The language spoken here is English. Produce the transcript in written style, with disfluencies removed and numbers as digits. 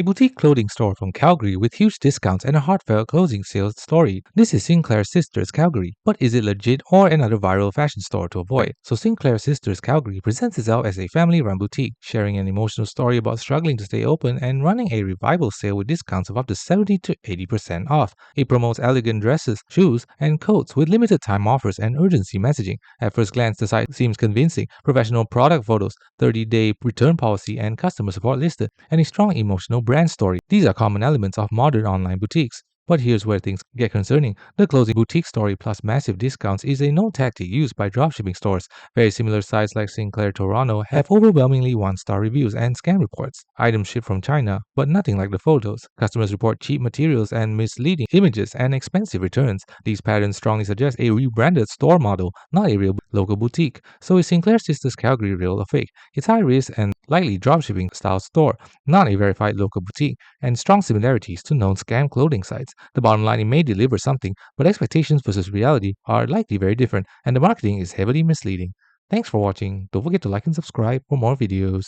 A boutique clothing store from Calgary with huge discounts and a heartfelt closing sales story. This is Sinclair Sisters Calgary, but is it legit or another viral fashion store to avoid? So Sinclair Sisters Calgary presents itself as a family-run boutique, sharing an emotional story about struggling to stay open and running a revival sale with discounts of up to 70 to 80% off. It promotes elegant dresses, shoes, and coats with limited time offers and urgency messaging. At first glance, the site seems convincing. Professional product photos, 30-day return policy, and customer support listed, and a strong emotional brand story. These are common elements of modern online boutiques. But here's where things get concerning. The closing boutique story plus massive discounts is a known tactic used by dropshipping stores. Very similar sites like Sinclair Toronto have overwhelmingly one-star reviews and scam reports. Items shipped from China, but nothing like the photos. Customers report cheap materials and misleading images and expensive returns. These patterns strongly suggest a rebranded store model, not a real local boutique. So is Sinclair Sisters Calgary real or fake? It's high risk and likely dropshipping style store, not a verified local boutique, and strong similarities to known scam clothing sites. The bottom line, it may deliver something, but expectations versus reality are likely very different, and the marketing is heavily misleading. Thanks for watching. Don't forget to like and subscribe for more videos.